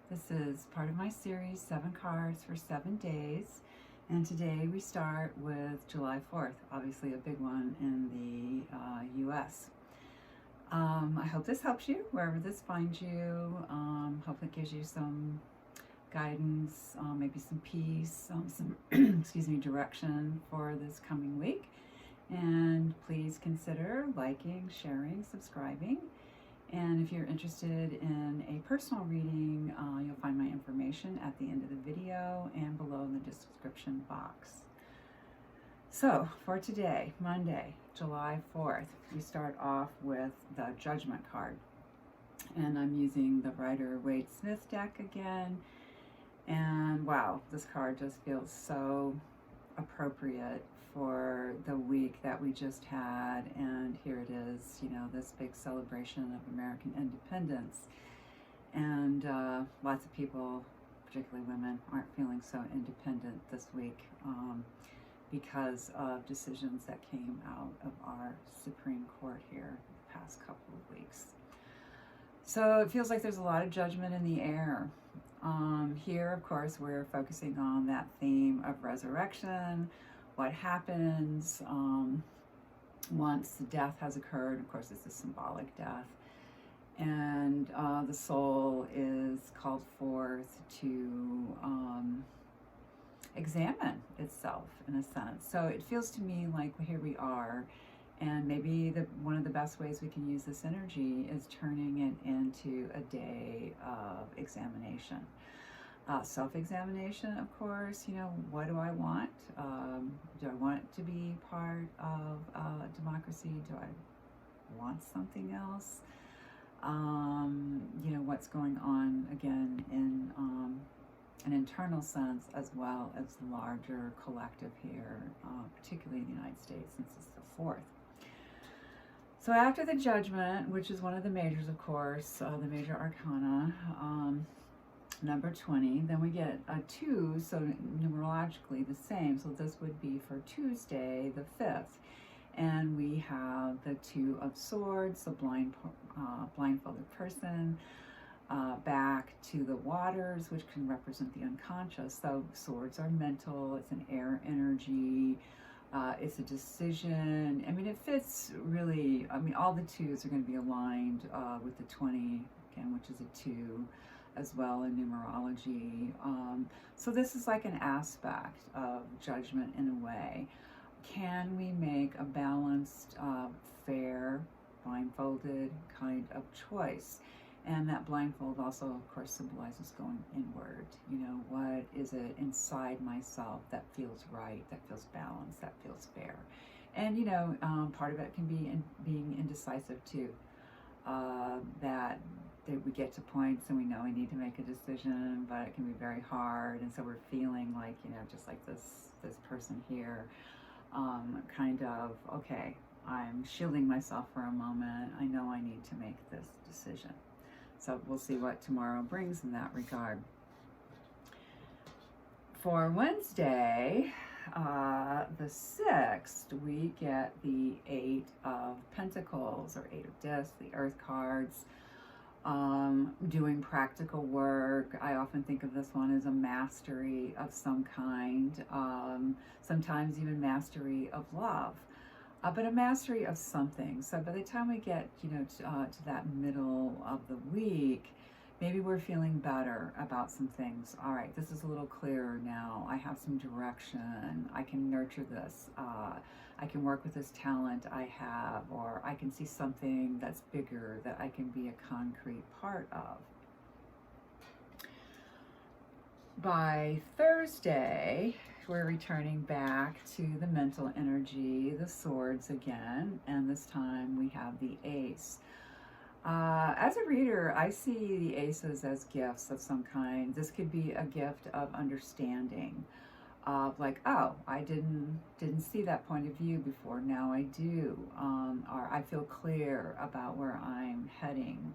This is part of my series, 7 Cards for 7 Days. And today we start with July 4th, obviously a big one in the US. I hope this helps you wherever this finds you. Hope it gives you some guidance, maybe some peace, some excuse me, direction for this coming week. And please consider liking, sharing, subscribing. And if you're interested in a personal reading, you'll find my information at the end of the video and below in the description box. So for today, Monday, July 4th, we start off with the Judgment card. And I'm using the Rider-Waite-Smith deck again. And wow, this card just feels so appropriate for the week that we just had, and here it is, this big celebration of American independence, and lots of people, particularly women, aren't feeling so independent this week because of decisions that came out of our Supreme Court here the past couple of weeks. So it feels like there's a lot of judgment in the air. Here, of course, we're focusing on that theme of resurrection, what happens once the death has occurred. Of course, it's a symbolic death. And the soul is called forth to examine itself, in a sense. So it feels to me like here we are. And maybe one of the best ways we can use this energy is turning it into a day of examination. Self-examination, of course, what do I want? Do I want to be part of democracy? Do I want something else? What's going on, again, in an internal sense as well as the larger collective here, particularly in the United States, since it's the 4th. So after the Judgment, which is one of the majors, of course, the major arcana, number 20, then we get a 2, so numerologically the same. So this would be for Tuesday, the 5th. And we have the 2 of Swords, so blindfolded person, back to the waters, which can represent the unconscious. So swords are mental, it's an air energy. It's a decision. I mean, it fits really. I mean, all the 2s are going to be aligned with the 20, again, which is a 2 as well in numerology. So this is like an aspect of judgment in a way. Can we make a balanced, fair, blindfolded kind of choice? And that blindfold also, of course, symbolizes going inward. What is it inside myself that feels right, that feels balanced, that feels fair? And, part of it can be being indecisive too. That we get to points and we know we need to make a decision, but it can be very hard. And so we're feeling like, just like this person here, kind of, okay, I'm shielding myself for a moment. I know I need to make this decision. So we'll see what tomorrow brings in that regard. For Wednesday, the 6th, we get the 8 of Pentacles, or 8 of Discs, the Earth cards, doing practical work. I often think of this one as a mastery of some kind, sometimes even mastery of love. But a mastery of something. So by the time we get, to that middle of the week, maybe we're feeling better about some things. All right, this is a little clearer now. I have some direction. I can nurture this. I can work with this talent I have, or I can see something that's bigger that I can be a concrete part of. By Thursday, we're returning back to the mental energy, the swords again, and this time we have the ace. As a reader, I see the aces as gifts of some kind. This could be a gift of understanding, of like, oh, I didn't see that point of view before, now I do, or I feel clear about where I'm heading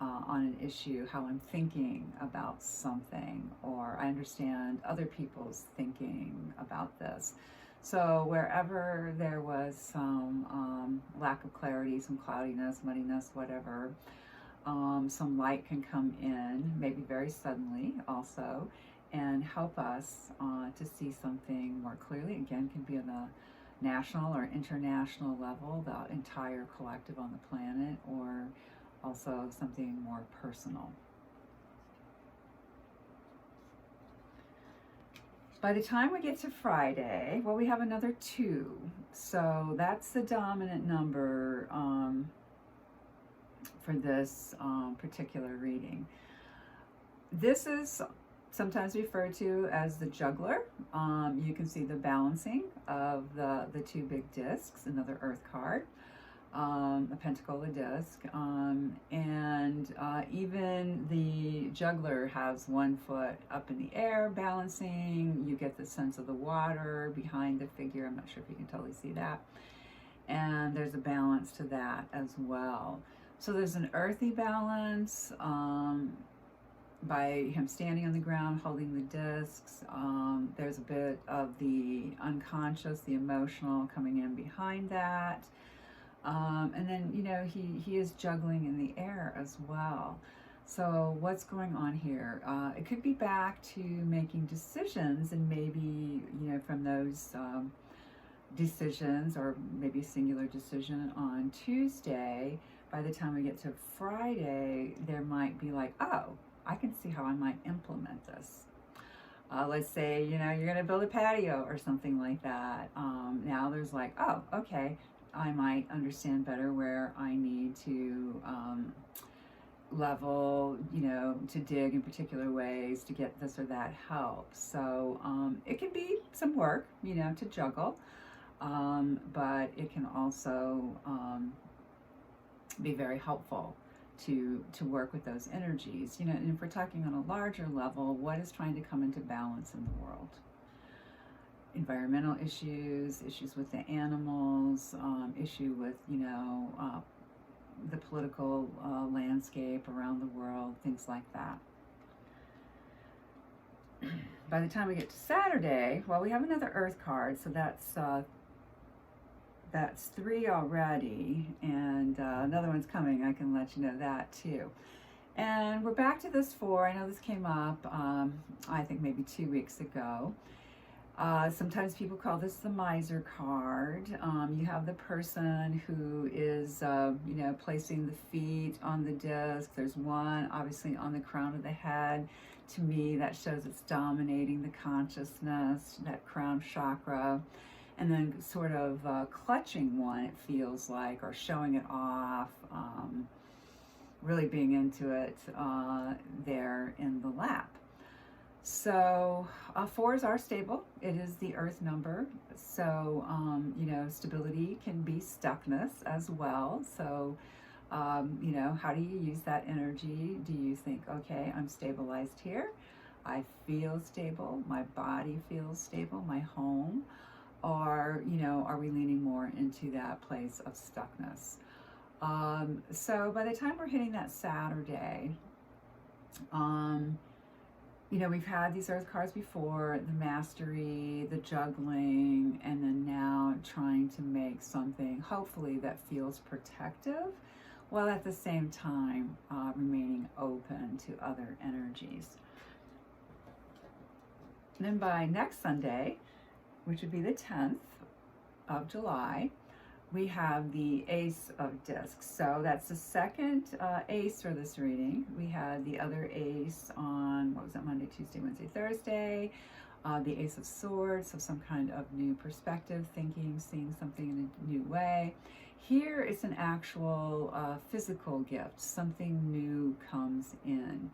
on an issue, how I'm thinking about something, or I understand other people's thinking about this. So wherever there was some lack of clarity, some cloudiness, muddiness, whatever, Some light can come in, maybe very suddenly also, and help us to see something more clearly. Again, can be on a national or international level, the entire collective on the planet, or also something more personal. By the time we get to Friday, well, we have another 2. So that's the dominant number for this particular reading. This is sometimes referred to as the juggler. You can see the balancing of the 2 big discs, another earth card, a pentacle, a disc, and even the juggler has 1 foot up in the air balancing. You get the sense of the water behind the figure. I'm not sure if you can totally see that. And there's a balance to that as well. So there's an earthy balance by him standing on the ground holding the discs. There's a bit of the unconscious, the emotional coming in behind that. And then, you know, he is juggling in the air as well. So what's going on here? It could be back to making decisions, and maybe, you know, from those decisions, or maybe a singular decision on Tuesday, by the time we get to Friday, there might be like, oh, I can see how I might implement this. Let's say, you know, you're going to build a patio or something like that. Now there's like, oh, okay, I might understand better where I need to level, you know, to dig in particular ways to get this or that help. So it can be some work, you know, to juggle, but it can also be very helpful to work with those energies, you know. And if we're talking on a larger level, what is trying to come into balance in the world? Environmental issues, issues with the animals, issue with, you know, the political landscape around the world, things like that. By the time we get to Saturday, well, we have another earth card, so that's 3 already, and another one's coming. I can let you know that too. And we're back to this 4. I know this came up, I think maybe 2 weeks ago. Sometimes people call this the miser card. You have the person who is, you know, placing the feet on the disc. There's one obviously on the crown of the head. To me, that shows it's dominating the consciousness, that crown chakra. And then sort of clutching one, it feels like, or showing it off, really being into it there in the lap. So 4s are stable. It is the earth number. So, you know, stability can be stuckness as well. So, you know, how do you use that energy? Do you think, okay, I'm stabilized here. I feel stable. My body feels stable. My home. Or, you know, are we leaning more into that place of stuckness? So by the time we're hitting that Saturday, you know, we've had these earth cards before, the mastery, the juggling, and then now trying to make something, hopefully, that feels protective, while at the same time remaining open to other energies. And then by next Sunday, which would be the 10th of July, we have the Ace of Discs. So that's the second ace for this reading. We had the other ace on, what was that, Monday, Tuesday, Wednesday, Thursday. The Ace of Swords, so some kind of new perspective, thinking, seeing something in a new way. Here it's an actual physical gift. Something new comes in.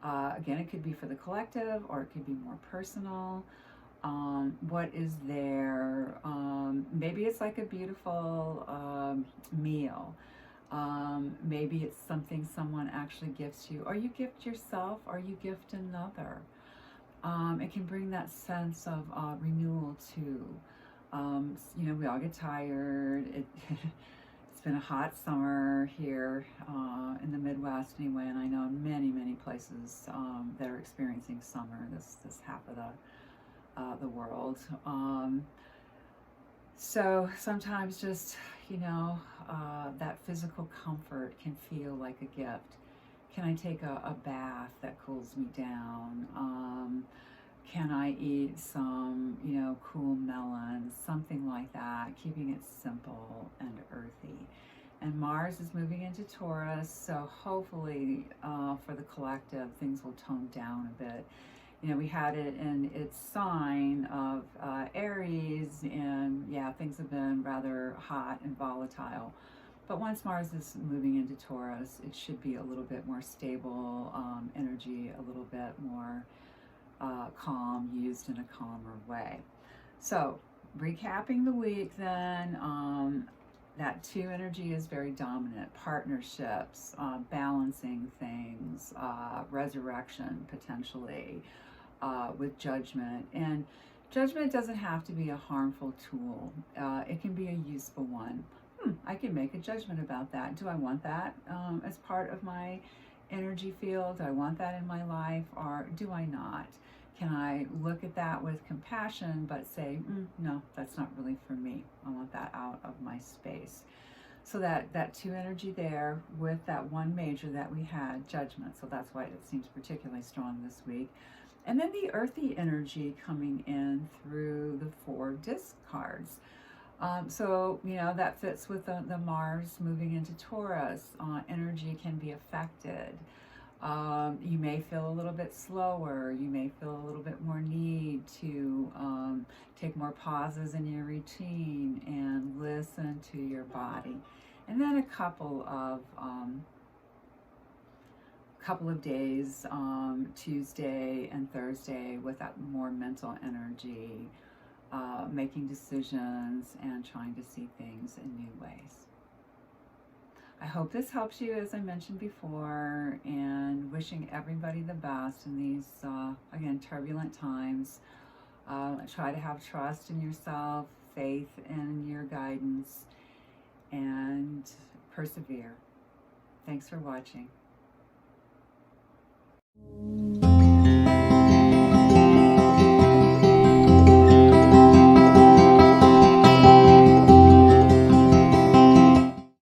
Again, it could be for the collective, or it could be more personal. What is there? Maybe it's like a beautiful meal. Maybe it's something someone actually gifts you, or you gift yourself, or you gift another. It can bring that sense of renewal too. You know, we all get tired. It's been a hot summer here in the Midwest anyway, and I know many, many places that are experiencing summer, this half of the world. So sometimes just, you know, that physical comfort can feel like a gift. Can I take a bath that cools me down? Can I eat some, cool melons, something like that, keeping it simple and earthy. And Mars is moving into Taurus, so hopefully for the collective, things will tone down a bit. We had it in its sign of Aries, and yeah, things have been rather hot and volatile. But once Mars is moving into Taurus, it should be a little bit more stable energy, a little bit more calm, used in a calmer way. So, recapping the week then, that 2 energy is very dominant. Partnerships, balancing things, resurrection potentially, with judgment. And judgment doesn't have to be a harmful tool. It can be a useful one. I can make a judgment about that. Do I want that as part of my energy field? Do I want that in my life, or do I not? Can I look at that with compassion but say, no, that's not really for me. I want that out of my space. So that 2 energy there with that 1 major that we had, judgment. So that's why it seems particularly strong this week. And then the earthy energy coming in through the 4 disc cards. So, that fits with the Mars moving into Taurus. Energy can be affected. You may feel a little bit slower. You may feel a little bit more need to take more pauses in your routine and listen to your body. And then a couple of days, Tuesday and Thursday, with that more mental energy, making decisions and trying to see things in new ways. I hope this helps you, as I mentioned before, and wishing everybody the best in these, again, turbulent times. Try to have trust in yourself, faith in your guidance, and persevere. Thanks for watching.